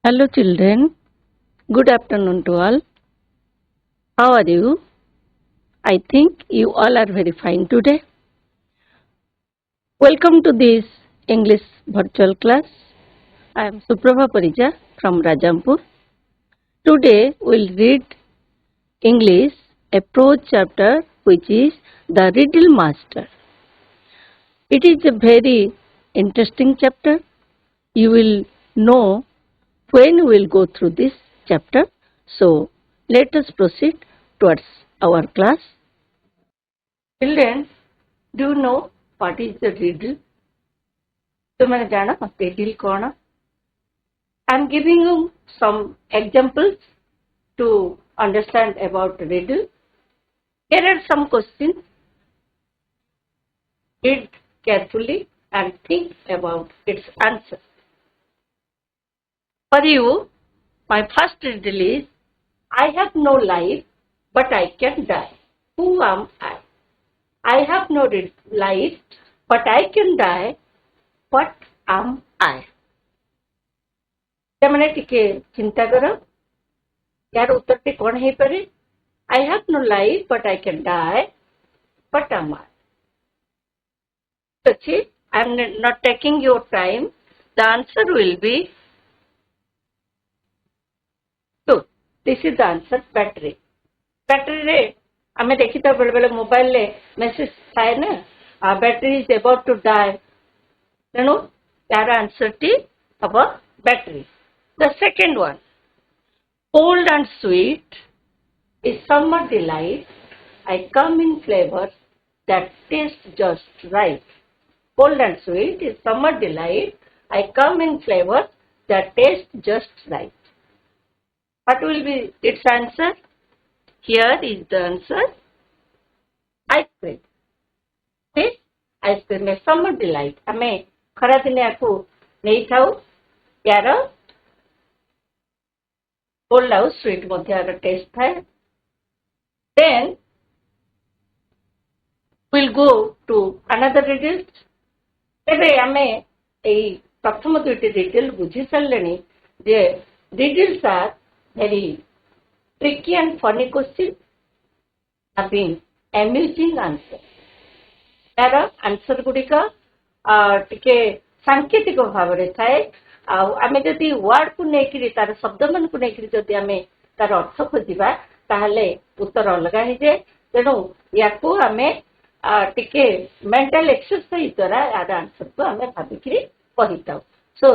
Hello children, good afternoon to all. How are you? I think you all are very fine today. Welcome to this English virtual class. I am Suprava Parija from Rajampur. Today we'll read English, a prose chapter which is The Riddle Master. It is a very interesting chapter. You will know when we will go through this chapter. So let us proceed towards our class. Children, do you know what is the riddle? तुमने जाना riddle कौन? I am giving you some examples to understand about riddle. Here are some questions. Read carefully and think about its answer. For you, my first riddle is, I have no life, but I can die. Who am I? I have no life, but I can die. What am I? मैंने टिके चिंता करो यार उत्तर T कौन है परे I have no life but I can die. What am I? Okay, I am not taking your time. The answer will be two. This is the answer. Battery. Battery रे हमें देखी तो बड़े बड़े मोबाइल ले मैसेज थाए ना battery is about to die. तेणु यार आंसर टी अब battery. The second one, cold and sweet is summer delight. I come in flavors that taste just right. Cold and sweet is summer delight. I come in flavors that taste just right. What will be its answer? Here is the answer. Ice cream. See? Ice cream is summer delight. हमें खरा दिने आकु नहीं थाउ यार cold और sweet मध्य taste है. Then we'll go to another riddle. ଏବେ ଆମେ ଏଇ ପ୍ରଥମ ଦୁଇଟି riddle ବୁଝି ସାରିଲେଣି ଯେ riddles are very tricky and funny questions having amusing answer. ତାର answer ଗୁଡ଼ିକ ଟିକେ ସାଙ୍କେତିକ ଭାବରେ ଥାଏ ଆଉ ଆମେ ଯଦି ୱାର୍ଡ କୁ ନେଇକିରି ତାର ଶବ୍ଦ ମାନଙ୍କୁ ନେଇକିରି ଯଦି ଆମେ ତାର ଅର୍ଥ ଖୋଜିବା ତାହେଲେ ଉତ୍ତର ଅଲଗା ହେଇଯାଏ ତେଣୁ ୟାକୁ ଆମେ ଟିକେ mental exercise ଦ୍ୱାରା ୟାର answer କୁ ଆମେ ଭାବିକିରି କହିଥାଉ. So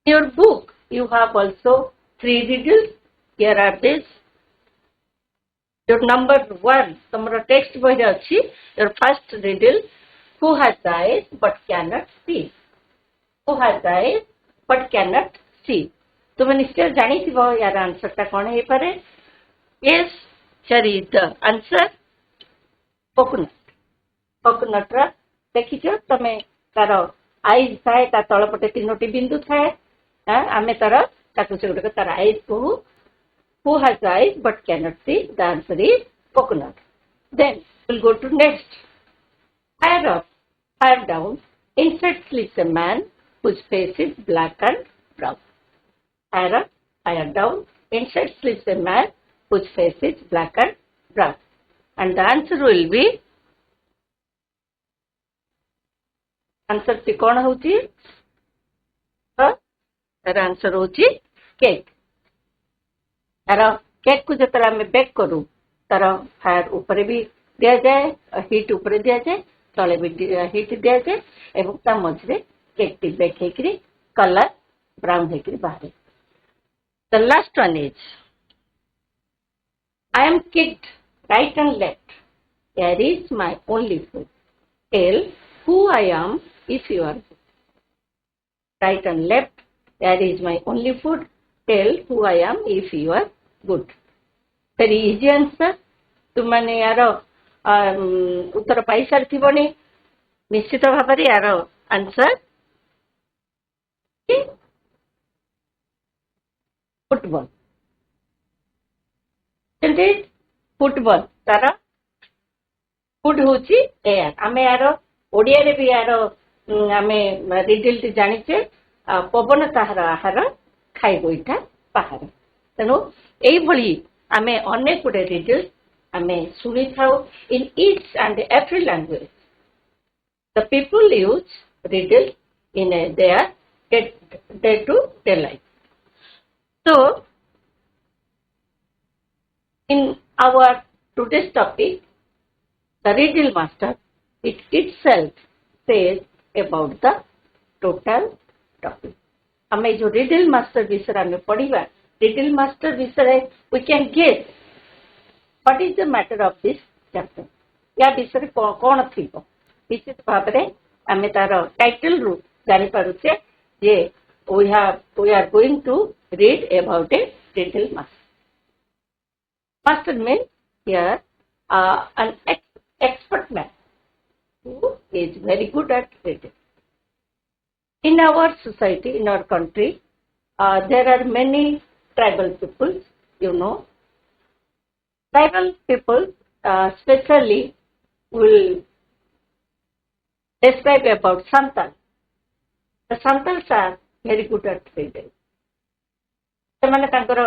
in your book you have also 3 riddles. Here are this. Your number 1 तमरो text बहिरे अछि. Your first riddle, who has eyes but cannot see? Who has eyes but cannot see? तुम निश्चय जानी थिबो यार आंसर ता कोन हे पारे? Yes, here is the answer. Coconut. Coconut रा देखिछो तमे तारो आईज थाए ता तळपटे तीनोटी बिंदु थाए आमे तारो ताकु से गुडक तार आईज को who has eyes but cannot see? The answer is coconut. Then we'll go to next. Higher up, higher down, inside sleeps a man whose face is black and brown. Higher up, higher down, inside sleeps a man whose face is black and brown. And the answer will be answer T कौन होची? तार answer होची cake. तार cake को जतरा में bake करू तार fire ऊपर भी दिया जाए हीट ऊपर दिया जाए तले भी हीट दिया जाए एवं ता मझरे केक टी बेक हेकरी कलर ब्राउन हेकरी बाहर. The last one is, I am kicked right and left. Here is my only food. Tell who I am if you are good. Right and left. Here is my only food. Tell who I am if you are good. Very easy answer. तुमने यार उत्तर पाई सारी बनी निश्चित भाव यार answer football. Football तार food होची air आमे यार ओडिया रे भी यार आमे रिडल टी जानिचे पवन ताहार आहार ଖାଇବ ଇଟା ବାହାରେ। ତେଣୁ ଏଇଭଳି ଆମେ ଅନେକ ଗୁଡେ ରିଡଲ୍ସ ଆମେ ଶୁଣିଥାଉ in each and every language. The people use riddles in their day-to-day life. So, in our today's topic, the riddle master, it itself says about the total topic. हमें जो riddle master विषय हमें पढ़िबा, riddle master विषय we can guess what is the matter of this chapter. या विषय कौन थिबो निश्चित भाव में आम तार टाइटल रु जानी पारुचे जे we are going to read about a riddle master. Master means here an expert man who is very good at riddle. In our society, in our country, there are many tribal peoples, you know. Tribal people especially will describe about Santal. The Santals are very good at riddle. ସେମାନେ ତାଙ୍କର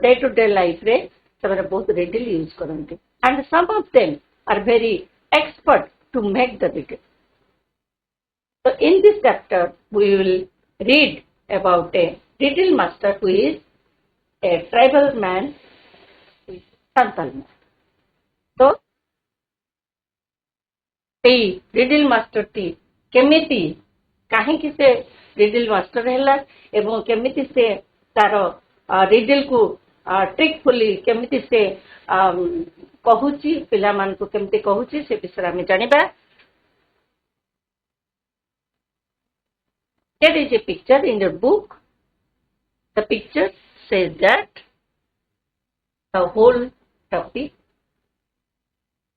day to day life ରେ ସେମାନେ ବହୁତ riddle use କରନ୍ତି, and some of them are very expert to make the riddle. So in this chapter we will read about a riddle master who is a tribal man, Santal man. So এই Ridley ମାଷ୍ଟରଟି କେମିତି କାହିଁକି ସେ Ridley master ହେଲା ଏବଂ କେମିତି ସେ ତାର ରିଡଲ୍କୁ ଟ୍ରିକଫୁଲି କେମିତି ସେ କହୁଛି ପିଲାମାନଙ୍କୁ କେମିତି କହୁଛି ସେ ବିଷୟରେ ଆମେ ଜାଣିବା. There is a picture in your book. The picture says that the whole topic.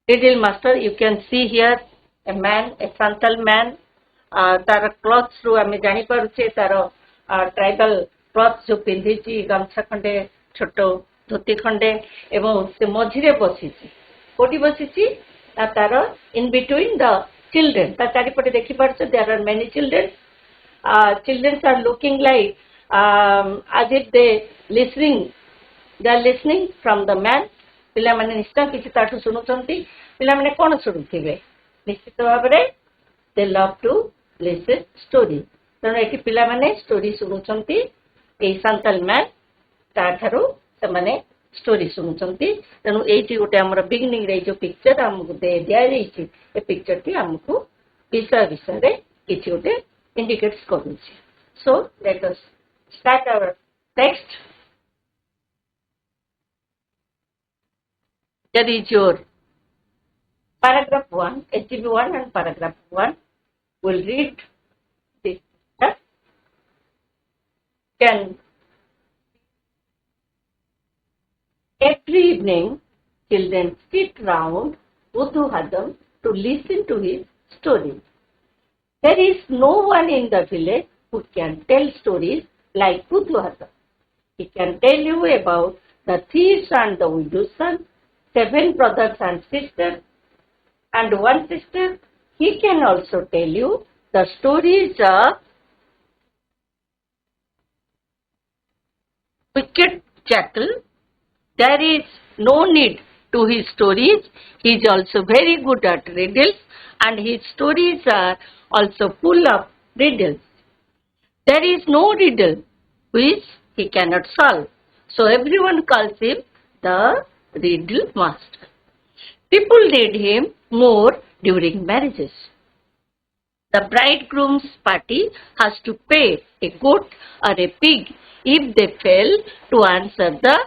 Riddle master, you can see here a man, a Santal man. तार क्लॉथ्स रु आम जानी पारुचे तार ट्राइबल क्लॉथ्स जो पिंधिची गामछा खंडे छोट धोती खंडे एवं से मझिरे बसिची कोटी बसिची तार इन बिटवीन द चिल्ड्रेन ता चारिपटे देखि पारछ there are many children. Children are looking like as if they are listening from the man. पिला माने निश्चय किसी ताठु सुनुचंती. पिला माने कोन सुनुथिबे निश्चित भाबरे they love to listen story. तेणु एठी पिला माने स्टोरी सुनुचंती. ए सांताल मैन ताठारु तमाने स्टोरी सुनुचंती. तेणु एठी गोटे हमर बिगिनिंग रे जो पिक्चर हमकु दे दिया जाईची ए पिक्चर टी हमकु विषय रे किछि गोटे indicates करूची. So let us start our text. There is your paragraph 1, HGB 1 and paragraph 1. We'll read this. Can every evening children sit round Udhuhadam to listen to his stories. There is no one in the village who can tell stories like Udhuhadam. He can tell you about the thieves and the widow's son, 7 brothers and sisters, and 1 sister. He can also tell you the stories of wicked jackal. There is no need to his stories. He is also very good at riddles, and his stories are also full of riddles. There is no riddle which he cannot solve. So everyone calls him the riddle master. People need him more during marriages. The bridegroom's party has to pay a goat or a pig if they fail to answer the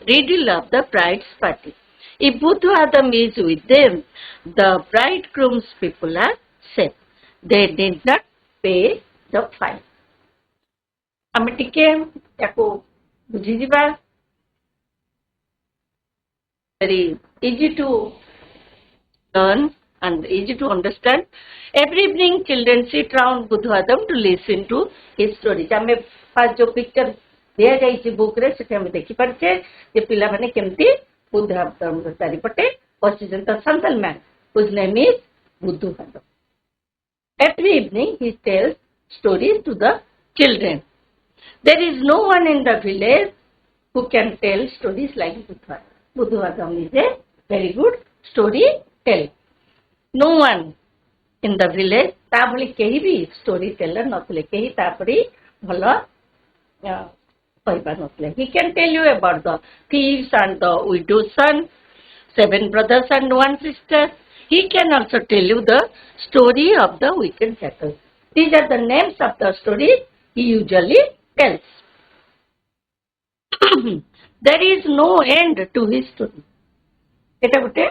riddle of the bride's party. If Udhuhadam is with them, the bridegroom's people are safe. They need not pay the fine. ଆମେ ଟିକେ ତାକୁ ବୁଝିଯିବା. Very easy to learn and easy to understand. Every evening children sit round Udhuhadam to listen to his stories. ଆମେ fast जो picture दिया जाइछि book रे सेठी हम देखि परछे जे पिला माने केमती Udhuhadam चारिपटे बसिछन. त संतल man whose name is Udhuhadam. Every evening he tells stories to the children. There is no one in the village who can tell stories like Buddha. Buddhism is a very good storyteller. No one in the village, ତା ଭଳି କେହି ବି story teller ନଥିଲେ, କେହି ତା ପରି ଭଲ କହିବା ନଥିଲେ. He can tell you about the thieves and the widow's son, 7 brothers and 1 sister. He can also tell you the story of the wicked jackal. These are the names of the stories he usually tells. There is no end to his story. এটা ଗୋଟେ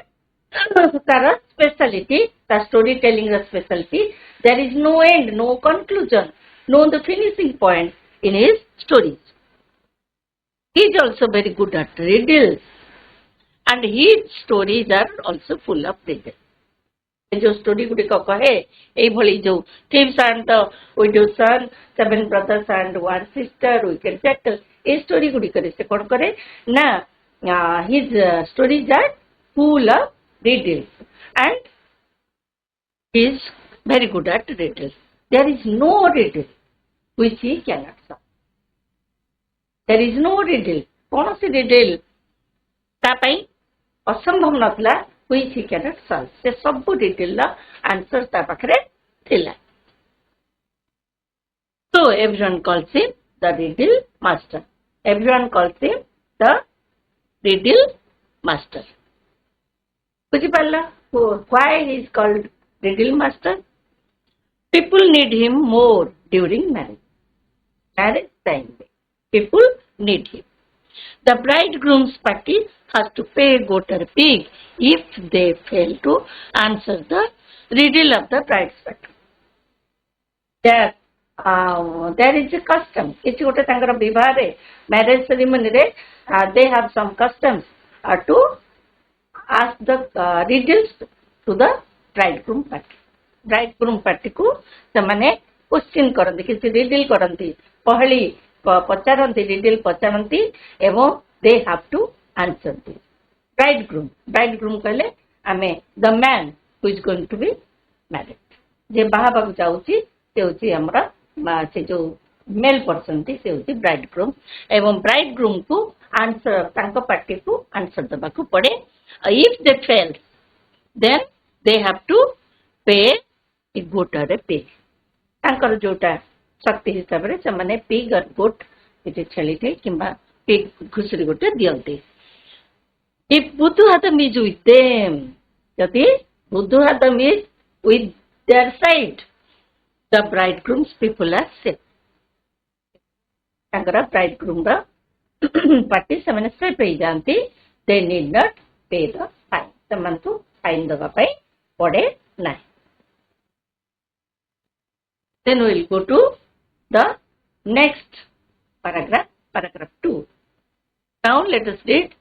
ତାର speciality, ତା story telling ର speciality. There is no end, no conclusion, no the finishing point in his stories. He is also very good at riddles, and his stories are also full of riddles. जो story गुड़िक कहे एभली जो thieves and the widow's son, 7 brothers and 1 sister, wicked jackal, A story गुड़िक से कौन करे ना his stories are full of riddles, and he is very good at riddles. There is no riddle which he cannot solve. There is no riddle, कौन सी riddle ता पाई असंभव नथला which he cannot solve. से सब riddle ला answer ता पाखरे थिला. So everyone calls him the riddle master. Everyone calls him the riddle master. बुझी पाला? Why he is called riddle master? People need him more during marriage. Marriage time. People need him. The bridegroom's party has to pay a goat or pig if they fail to answer the riddle of the bride's party. There is a custom. It's what a vivare marriage ceremony. They have some customs to ask the riddles to the bridegroom party. Bridegroom party को ସେମାନେ question करନ୍ତି, किसी riddle करନ୍ତି, पहली पचारନ୍ତି, riddle पचारନ୍ତି एवं they have to answer this. Bridegroom कहले आमे the man who is going to be married. जे बाहाबाकु जाउची से होची हमरा से जो मेल पर्सन थी से होची bridegroom एवं bridegroom को आंसर तांको पार्टी को आंसर दबाकु पड़े. If they fail, then they have to pay a goat or a pig. तांकर जोटा शक्ति हिसाब रे से माने pig or goat इते छेली थे किंबा pig घुसरी गोटे दियंते. If Buddhism is with them, यदि Buddhism is with their side, the bridegroom's people are safe. तांकर bridegroom रा पार्टी से माने safe ही जानती. They need not pay the fine. सेमानतु फाइन दबा पाई पड़े नहीं. Then we will go to the next paragraph, paragraph 2. Now let us read.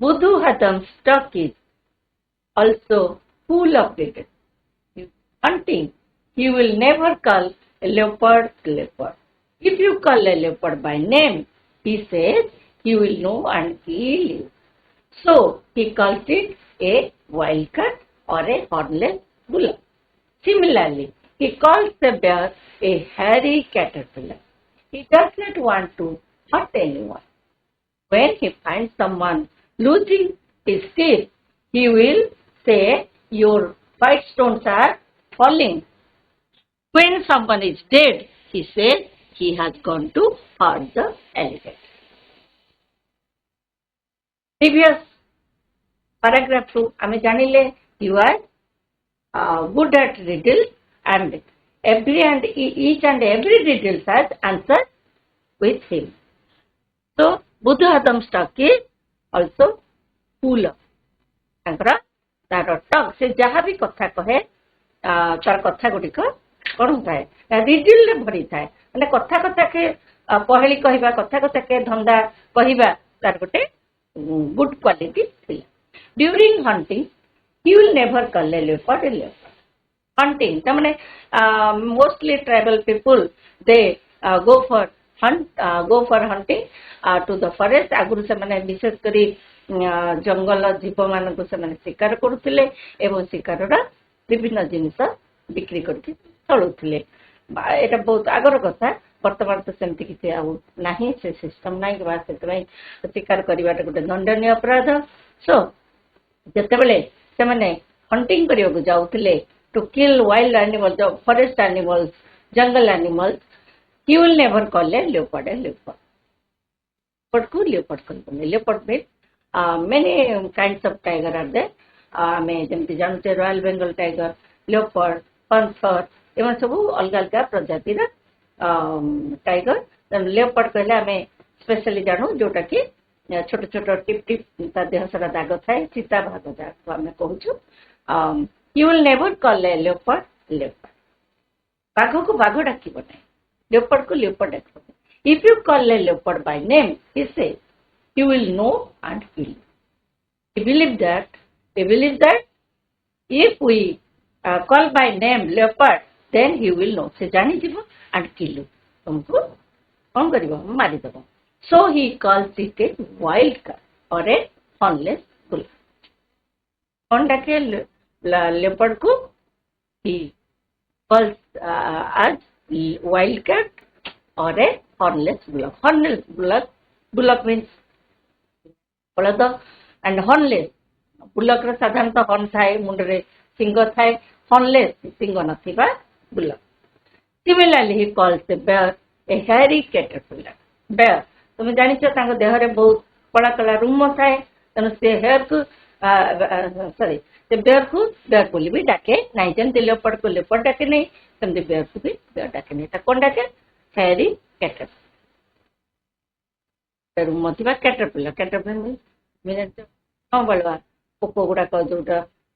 Buddhism's stock is also full of riddles. Hunting, he will never call a leopard leopard. If you call a leopard by name, he says he will know and kill you. So he calls it a wildcat or a hornless bullock. Similarly, he calls the bear a hairy caterpillar. He does not want to hurt anyone. When he finds someone losing his teeth, he will say, your white stones are falling. When someone is dead, he says he has gone to hurt the elephant. Previous paragraph 2, आमे जानिले you are good at riddles and each and every riddle has answer with him. So Buddhism stock is also full of. तांकर तार टक से जहाँ भी कथा कहे तार कथा गुड़िक कौन थाए रिडल रे भरी थाए माने कथा कथा के पहली कहवा कथा कथा के धंदा कहवा तार गोटे गुड क्वालिटी थिला. During hunting he will never call a leopard a leopard. Hunting ता माने mostly tribal people they go for hunting to the forest. आगुरु से माने विशेष करी जंगल जीव मान को से माने शिकार करुथिले एवं शिकार रा विभिन्न जिनिस बिक्री करके चलुथिले. एटा बहुत आगर कथा ବର୍ତ୍ତମାନ ତ ସେମିତି କିଛି ଆଉ ନାହିଁ, ସେ ସିଷ୍ଟମ୍ ନାହିଁ ବା ସେଥିପାଇଁ ଶିକାର କରିବାଟା ଗୋଟେ ଦଣ୍ଡନୀୟ ଅପରାଧ। ସୋ ଯେତେବେଳେ ସେମାନେ ହଣ୍ଟିଂ କରିବାକୁ ଯାଉଥିଲେ to kill wild animals, forest animals, ଜଙ୍ଗଲ animals, he will never call a leopard a leopard. Leopardକୁ leopard କହିବନି. Leopard means many kinds of tiger are there. ଆମେ ଯେମିତି ଜାଣୁଛେ royal Bengal tiger, leopard, panther, ଏମାନେ ସବୁ ଅଲଗା ଅଲଗା ପ୍ରଜାତିର ଟାଇଗର। leopard କହିଲେ ଆମେ ସ୍ପେଶାଲି ଜାଣୁ ଯୋଉଟା କି ଛୋଟ ଛୋଟ ଟିପ୍ ଟିପ୍ ତା ଦେହ ସାରା ଦାଗ ଥାଏ, ଚିତା ଭାଗ ଯାହାକୁ ଆମେ କହୁଛୁ। you will never call a leopard leopard. ବାଘକୁ ବାଘ ଡାକିବ ନାହିଁ, leopardକୁ leopard ଡାକିବ ନାହିଁ। if you call a leopard by name, he says, he will know and kill you. He believes that if we call by name leopard, then he will know. ସେ ଜାଣିଯିବ and kill you. ତୁମକୁ କଣ କରିବ? ମାରିଦେବ। So he calls it a wild cat or a hornless bull. କଣ ଡାକେ leopard କୁ? He calls as wild cat or a hornless bullock. Hornless bullock means ବଳଦ, and hornless bullock ର ସାଧାରଣତଃ ହର୍ନ ଥାଏ, ମୁଣ୍ଡରେ ଶିଙ୍ଗ ଥାଏ। hornless ଶିଙ୍ଗ ନଥିବା bullock. Similarly, he calls the bear a hairy caterpillar. bear ତୁମେ ଜାଣିଛ ତାଙ୍କ ଦେହରେ ବହୁତ କଳା କଳା ରୁମ ଥାଏ, ତେଣୁ ସେ ସେ ବେୟରକୁ ବେୟର ବୋଲି ବି ଡାକେ ନାହିଁ। ଯେମିତି leopardକୁ leopard ଡାକେ ନାହିଁ, ସେମିତି ବେୟରକୁ ବି ବେୟର ଡାକେ ନାହିଁ। ତା କଣ ଡାକେ? hairy caterpillar। ରୁମ ଥିବା caterpillar ବଳୁଆ ପୋକ ଗୁଡାକ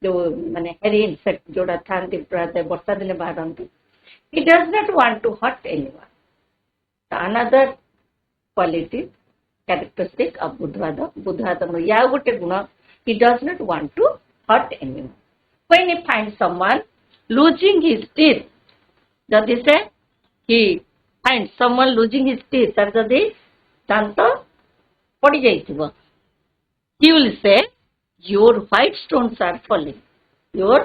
ଯୋଉ ମାନେ hairy insect ଯୋଉଟା ଥାନ୍ତି ପ୍ରାୟତଃ ବର୍ଷା ଦିନେ ବାହାରନ୍ତି। he does not want to hurt anyone. another quality characteristic of ବୁଦ୍ଧବାଦ ୟା ଗୋଟେ ଗୁଣ, he does not want to hurt anyone. when he finds someone losing his teeth, ଯଦି ସେ he finds someone losing his teeth, ତାର ଯଦି ଦାନ୍ତ ପଡି ଯାଇଥିବ, he will say, your white stones are falling. your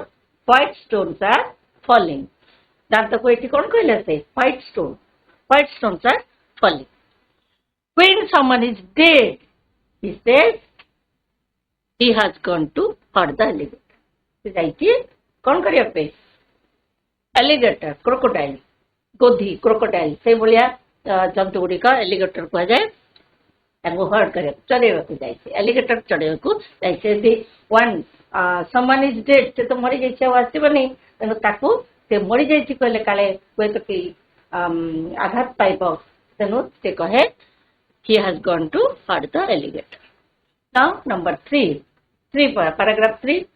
white stones are falling. ଦାନ୍ତକୁ ଏଠି କଣ କହିଲା ସେ? white stones are falling. when someone is dead, he says he has gone to hurt the alligator. ସେ ଯାଇଛି କଣ କରିବା ପାଇଁ? alligator, crocodile, ଗୋଧି, crocodile ସେଇଭଳିଆ ଜନ୍ତୁ ଗୁଡ଼ିକ alligator କୁହାଯାଏ। ତାଙ୍କୁ ହର୍ଟ କରିବାକୁ, ଚଢେଇବାକୁ ଯାଇଛି, alligator ଚଢେଇବାକୁ ଯାଇଛି। ଯଦି someone is dead, ସେ ତ ମରିଯାଇଛି ଆଉ ଆସିବନି, ତେଣୁ ତାକୁ ସେ ମରିଯାଇଛି କହିଲେ କାଳେ ହୁଏତ କି ଆଘାତ ପାଇବ, ତେଣୁ ସେ କହେ he has gone to hurt the alligator. now number 3, paragraph 3.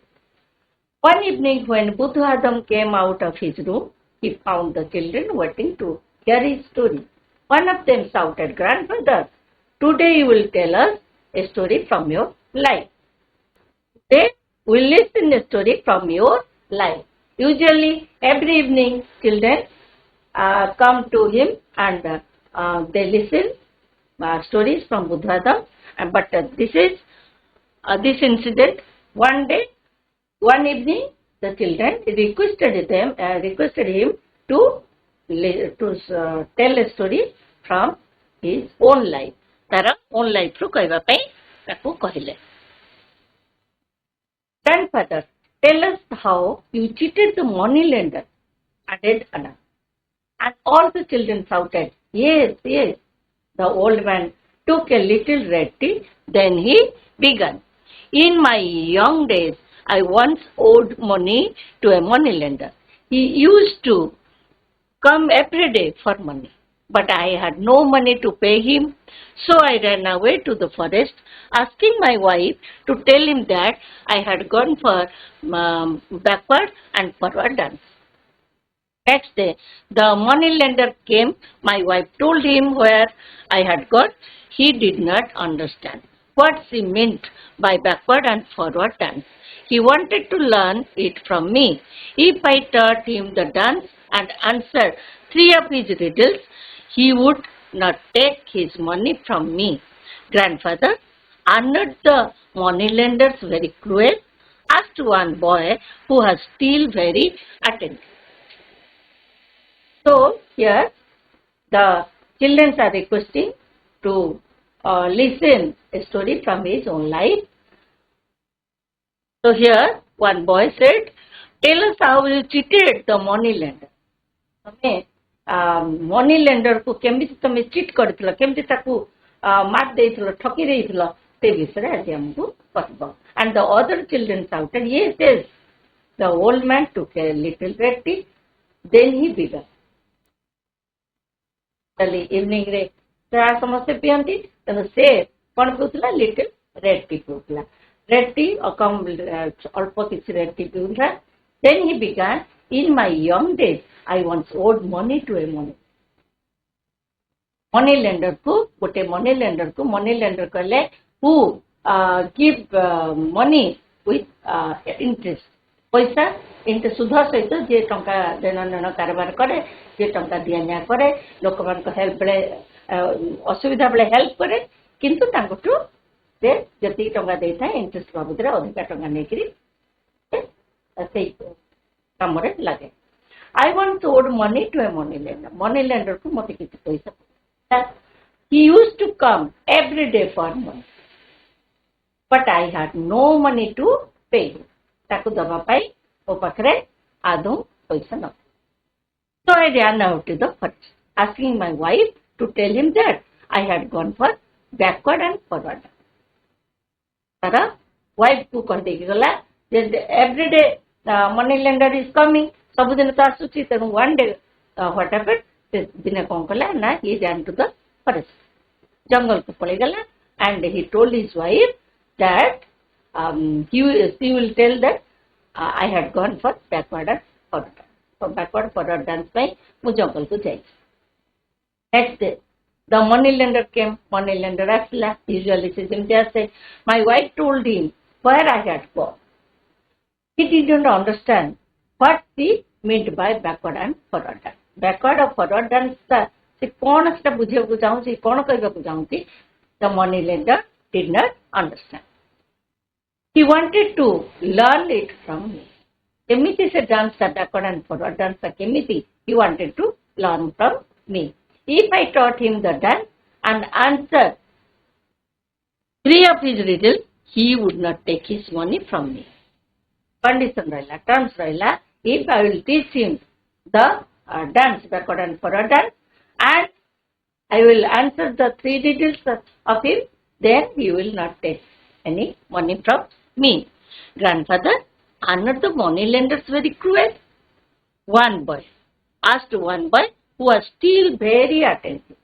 one evening when Buddha came out of his room, he found the children waiting to hear his story. one of them shouted, grandfather, today you will tell us a story from your life. Today we will listen a story from your life. Usually every evening children come to him and they listen stories from Buddha. But this incident, one evening the children requested him to tell a story from his own life. ତାର own life ରୁ କହିବା ପାଇଁ ତାକୁ କହିଲେ। grandfather, tell us how you cheated the money lender, added Anna. and all the children shouted, yes, yes. the old man took a little red tea, then he began. in my young days, I once owed money to a money lender. He used to come every day for money, but I had no money to pay him, so I ran away to the forest, asking my wife to tell him that I had gone for backward and forward dance. Next day, the money lender came. My wife told him where I had gone. He did not understand what she meant by backward and forward dance. He wanted to learn it from me. If I taught him the dance and answered 3 of his riddles, he would not take his money from me. Grandfather, are not the money lenders very cruel? asked one boy who was still very attentive. So here the children are requesting to listen a story from his own life. So here one boy said, tell us how you cheated the money lender. Money lender को केमी तुम chit कर केमी mark देइथिलो ठकी देइथिलो से विषय आज हमको कहबो. And the other children shouted yes yes. The old man took a little red tea. Then he began. चली इवनिंग रे चार समस्ते पियंती तेणु से कौन पीउला लिटिल रेड टी पीउला. रेड टी कम अल्प किसी रेड टी पीउला. Then he began, in my young days I once owed money to a money lender को गोटे money lender को money lender कहले who give money with interest. पैसा इंटरेस्ट सुध सहित जे टंका देन कारबार करे जे टंका दिया करे लोक मान हेल्प बेले असुविधा बेले हेल्प करे किंतु तांकटू से जति टंका देता है इंटरेस्ट बाबद रे अधिक टंका नेकरी से काम रे लागे. I want to owed money to a money lender को मते किछ पैसा. He used to come every day for money but I had no money to pay. ताकू दबा पाई ओ पाखरे आदौ पैसा न. So I ran out to the forest, asking my wife to tell him that I had gone for backward and forward. Tara wife को कह देगी गला every day money lender is coming. सब दिन तो आसुची तेणु one day what happened दिन कौन कला ना he ran to the forest. जंगल को पड़े गला and he told his wife that she will tell that I had gone for backward and forward. So backward forward dance by mu jungle ko jai. Next day the money lender came. Money lender asla usually says him say my wife told him where I had gone. He didn't understand what she meant by backward and forward dance. Backward or forward dance से कौन सा बुझे को जाऊँ सी कौन कहबा को जाऊँ सी the money lender did not understand. He wanted to learn it from me. Kemiti se dance backward and forward dance kemiti he wanted to learn from me. If I taught him the dance and answered 3 of his riddles, he would not take his money from me. Condition rahila, terms rahila. If I will teach him the dance backward and forward dance and I will answer the 3 riddles of him, then he will not take any money from me. Grandfather honored the money lenders very cruel. One boy asked one boy who was still very attentive.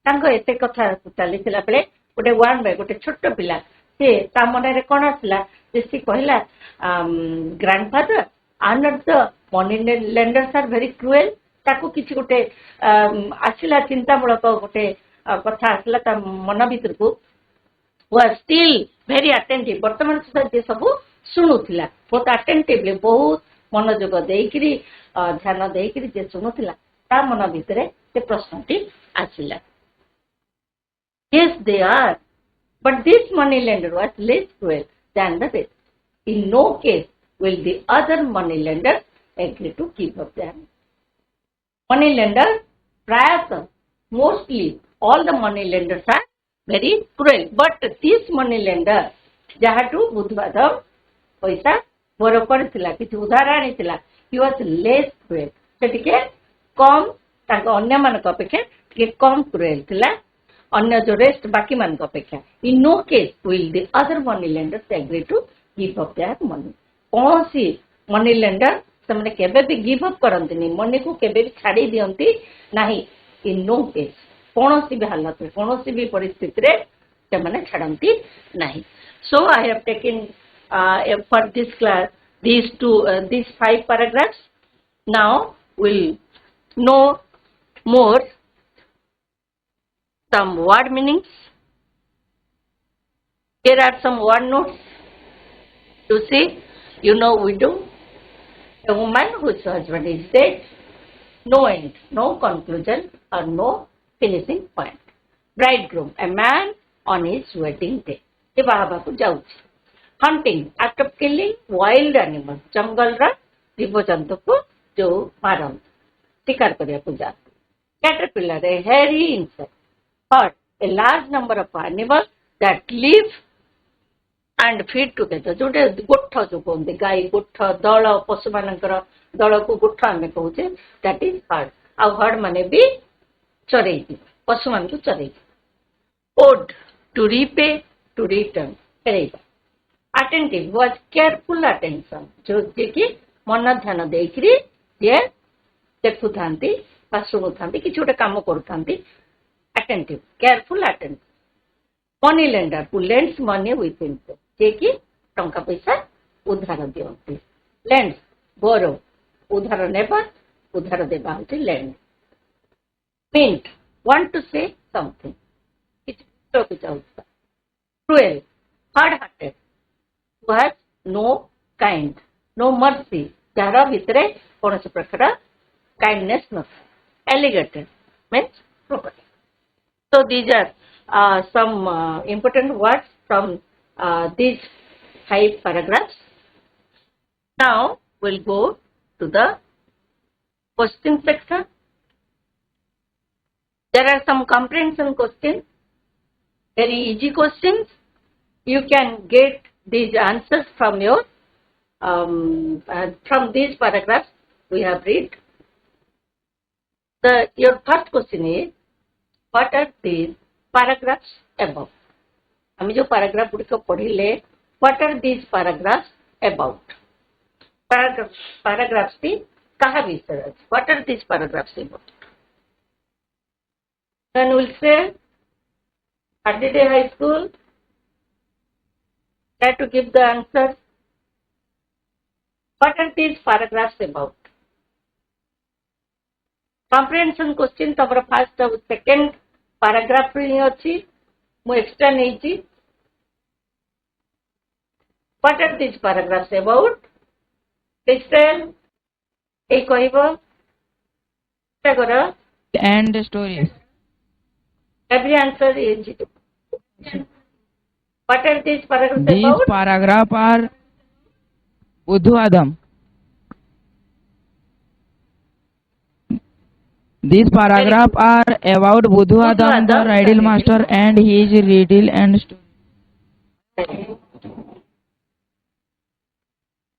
तांको एते कथा चलीथिला बेले गोटे one by गोटे छोट पिला से ता मन रे कोन आसला जे सी कहला grandfather honored the money lenders are very cruel. ताको किछि गोटे आसिला चिंतामूलक गोटे कथा आसला ता मन भीतर को was still very attentive. वर्तमान सुधा जे सब सुनुथिला बहुत attentively बहुत मनोयोग देइकरी ध्यान देइकरी जे सुनुथिला ता मन भीतर से प्रश्नटी आसिला. Yes, they are, but this money lender was less cruel than the rest. In no case will the other money lenders agree to give up their money lenders. Prayas mostly all the money lenders are very cruel, but this money lender jahatu budhvadam paisa boro karithila kichu udhar anithila he was less cruel. Se tike कम तांको अन्य मानक अपेक्षा टिके कम cruel थिला अन्य जो rest बाकी मानक अपेक्षा. In no case will the other money lenders agree to give up their money. कौन सी मनी लेंडर से माने केबे भी गिव अप करंतनी मनी को केबे भी छाड़ी दियंती नाही. इन नो केस कौन सी भी हालत में कौन सी भी परिस्थिति रे से माने छाड़ंती नाही. So I have taken for this class these 5 paragraphs. Now we'll know more some word meanings. Here are some word notes. You see, widow, a woman whose husband is dead, no end, no conclusion or no finishing point. Bridegroom, a man on his wedding day. Hunting, act of killing wild animals. जंगल रा जीव जंतु को जो मारन शिकार करिया पूजा. caterpillar, a hairy insect. But a large number of animals that live and feed together. Jote गोठ जो कहते गाई गोठ दल पशु मानकर दल को गोठ आम कहे that is herd a herd माने भी चरई पशु मान को चरई ओड टू रीपे टू रिटर्न फेरेगा attentive was careful attention जो कि मन ध्यान देकरी जे देखु थांती बा सुनु थांती कि छोटे काम करू थांती attentive careful attentive money lender who lends money with interest जे कि टंका पैसा उधार दियंती lends borrow उधार नेबा उधार देबा होती lend mint want to say something किछ तो कुछ होता cruel hard hearted who has no kind, no mercy, jar भितरे कौन से प्रकार kindness न alligator means property. So these are some important words from these 5 paragraphs. Now we'll go to the question section. There are some comprehension questions, very easy questions. You can get these answers from your from these paragraphs we have read. Your first question is, what are these paragraphs about? हम जो paragraph को पढ़ी ले, what are these paragraphs about? Paragraphs की कहाँ विषय है? What are these paragraphs about? Then we'll say, Riddlie High School. Try to give the answer. What are these paragraphs about? Comprehension question तमरा first और second paragraph रे अछि मु extra नेछि. What are these paragraphs about? Please tell. ए कहबो क्या करा and stories. Every answer is what are these paragraphs These about? paragraphs are Buddhu Adam. These paragraphs are about Buddhu Adam, the Riddle master, and his riddle and story.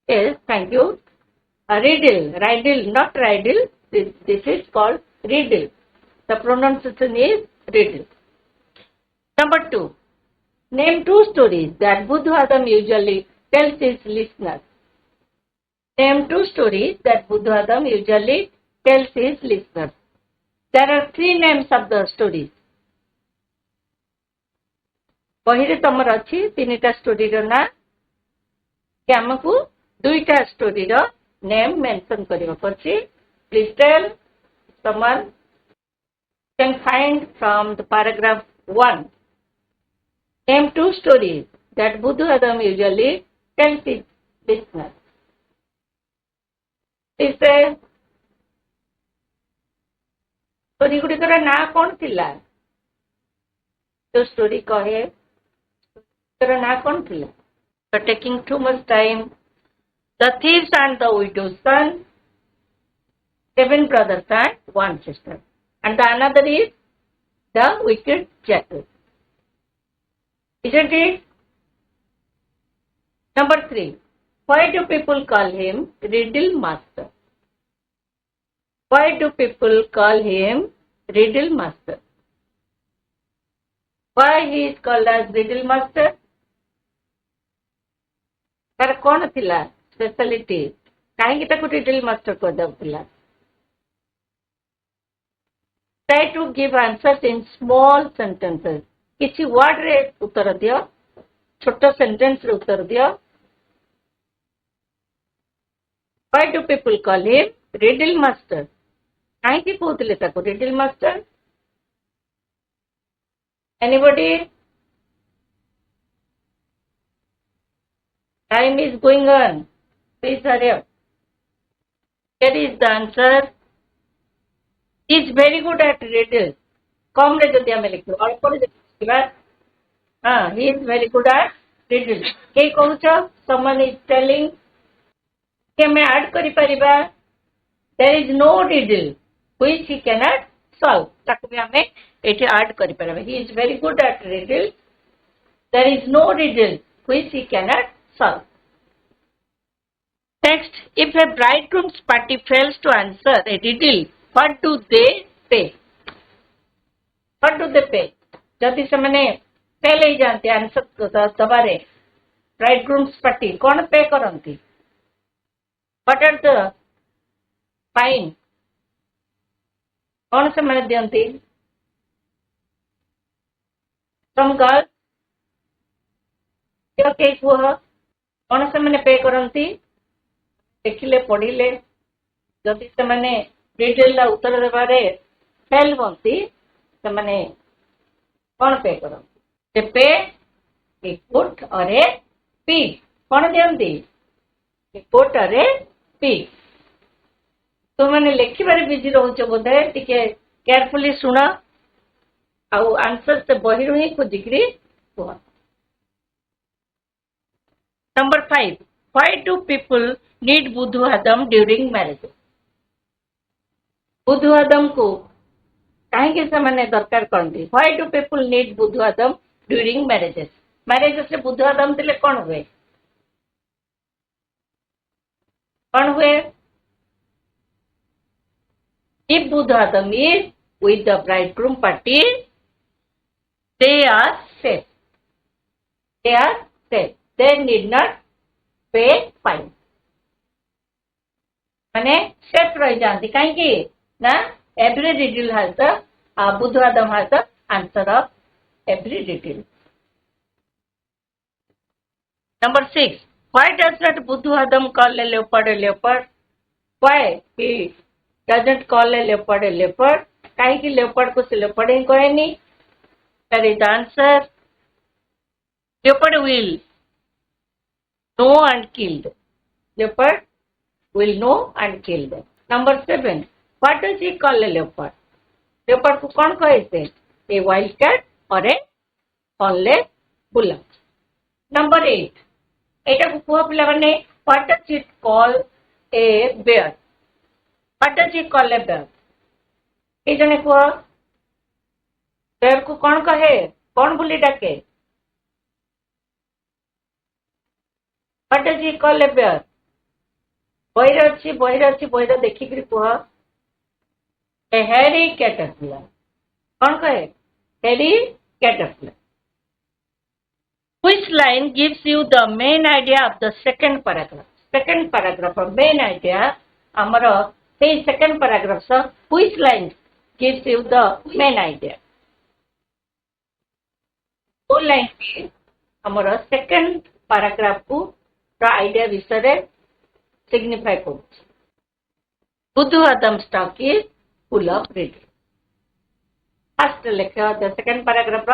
Yes, thank you. Riddle, not riddle. This is called riddle. The pronunciation is riddle. Number 2. Name 2 stories that Buddha Adam usually tells his listeners. Name 2 stories that Buddha Adam usually tells his listeners. There are 3 names of the stories. बहिरे तमर अछि 3टा story रो ना कि हमकु 2टा story रो name mention करियो पछि. Please tell someone can find from the paragraph 1. Name 2 stories that Buddha Adam usually tells his listeners. Please say. Story गुड़िकर ना कौन थिला तो स्टोरी कहे ना कौन थिला. But taking too much time. The thieves and the widow's son, 7 brothers and 1 sister, and the another is the wicked jackal. Isn't it? Number 3. Why do people call him Riddle Master? Why do people call him Riddle Master? Why he is called as Riddle Master? तार कौन थिला speciality काहे ताको Riddle Master को दउतिला. Try to give answers in small sentences. किछि word रे उत्तर दियो, छोटो सेंटेंस रे उत्तर दियो. Why do people call him Riddle Master? काहे की कहउतले ताको Riddle Master? Anybody? Time is going on. Please hurry up. Here is the answer. He is very good at riddles. कम रे जदि हमें लिखो अल्प रे लिखिबा. He is very good at riddles. के कहउछ someone is telling के मैं ऐड करि परिबा. There is no riddle which he cannot solve ताको भी हमें एठी ऐड करि परबे he is very good at riddle there is no riddle which he cannot solve next if a bridegroom's party fails to answer a riddle what do they pay जदि से माने fail हो जाते आंसर दबारे bridegroom's party कौन पे करंती what are the fine कौन से माने दियंती some girls क्या केस हुआ कौन से माने पे करंती देखिले पढ़िले जदि से माने रिडल ला उत्तर देबारे फेल बनती से माने कौन पे करंती they pay a foot or a pig कौन दियंती a foot or a pig तो मैंने लेखिबारे बिजी रहउछ बोधे टिके केयरफुली सुना आउ आंसर से बहिरु ही खोजिकरी हुआ number 5 why do people need बुद्धू आदम during marriage बुद्धू आदम को काहे के समाने दरकार करंती why do people need बुद्धू आदम during marriages marriage से बुद्धू आदम दिले कौन हुए if बुद्धू आदम is with the bridegroom party they are safe they need not pay fine माने सेफ रह जाती कहीं ना every riddle has the बुद्धू आदम has the answer of every riddle number 6 why does not बुद्धू आदम call a leopard why he doesn't call a leopard कहीं की leopard को leopard he कहेनी that is the answer leopard will know and kill them leopard will know and kill them number 7 what does he call a leopard को कौन कहते a wild cat or a hornless bullock number 8 एटा को पुआ पिला माने what does it call a bear what does it call a bear ए जने को bear को कौन कहे कौन बुली डाके what does he call a bear बहिर देखि करी पुआ a hairy caterpillar कौन कहे hairy caterpillar which line gives you the main idea of the second paragraph of main idea amara say second paragraph sir which line gives you the main idea वो line पे amara second paragraph को the idea विषय signify करूँ बुद्धू आदम stock is full of riddle first लेखा the second paragraph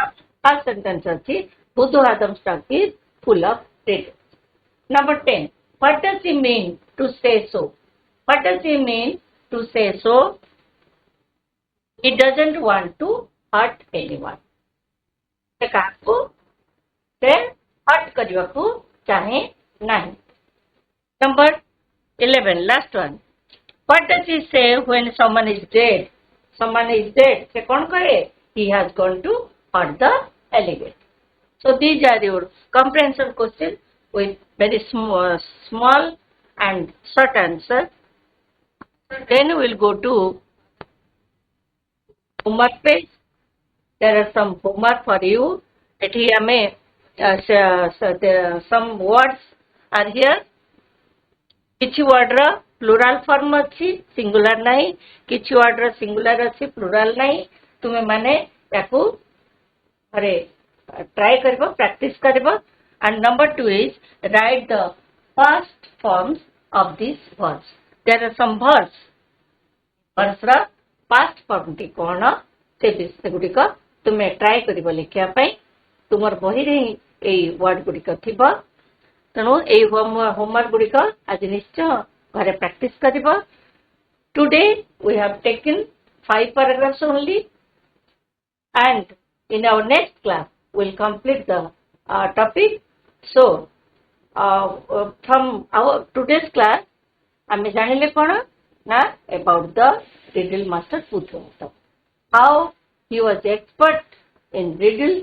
first sentence अच्छी बुद्धू आदम stock is full of riddle number 10 what does he mean to say so what does he mean to say so he doesn't want to hurt anyone से काको से hurt करिवा को चाहे नहीं number 11 last one what does he say when someone is dead से कौन कहे he has gone to hurt the alligator so these are your comprehension questions with very small and short answer then we will go to homework page there are some homework for you that here may some words are here किछि word रा plural form अछि singular नहीं किछि word रा singular अछि plural नहीं तुमे माने याकू अरे ट्राई करबो प्रैक्टिस करबो and number 2 is write the past forms of these words there are some words ra past form ti कोन से विषय गुडी को तुमे ट्राई करबो लिखिया पई तुमर बही रे एई वर्ड गुडी को थिबो तनो एई होमवर्क गुडी को आज निश्चय घरे प्रैक्टिस करबो today we have taken 5 paragraphs only and in our next class we'll complete the topic so from our today's class आमे जानिले कोन ना about the riddle master बुद्धू how he was expert in riddle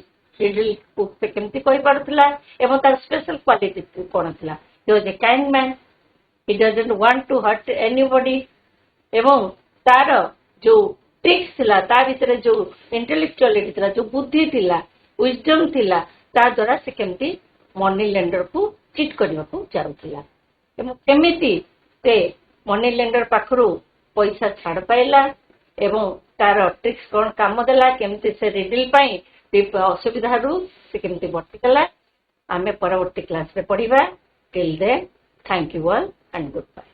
को से केमती कहि पारुथला एवं तार स्पेशल क्वालिटी कोन थला he was a kind man he doesn't want to hurt anybody एवं तार जो ट्रिक्स थिला ता भीतर जो इंटेलेक्चुअलिटी थिला जो बुद्धि थिला विजडम थिला ता द्वारा से केमती मनी लेंडर को चिट करबा को चारुथिला एवं केमिति से मनी लेंडर पाखरु पैसा छाड़ पाइला एवं तार ट्रिक्स कोन काम देला केमती से रिडल पई असुविधा रु से केमती बटिकला आमे परवर्ती क्लास रे पढिबा till then thank you all and goodbye.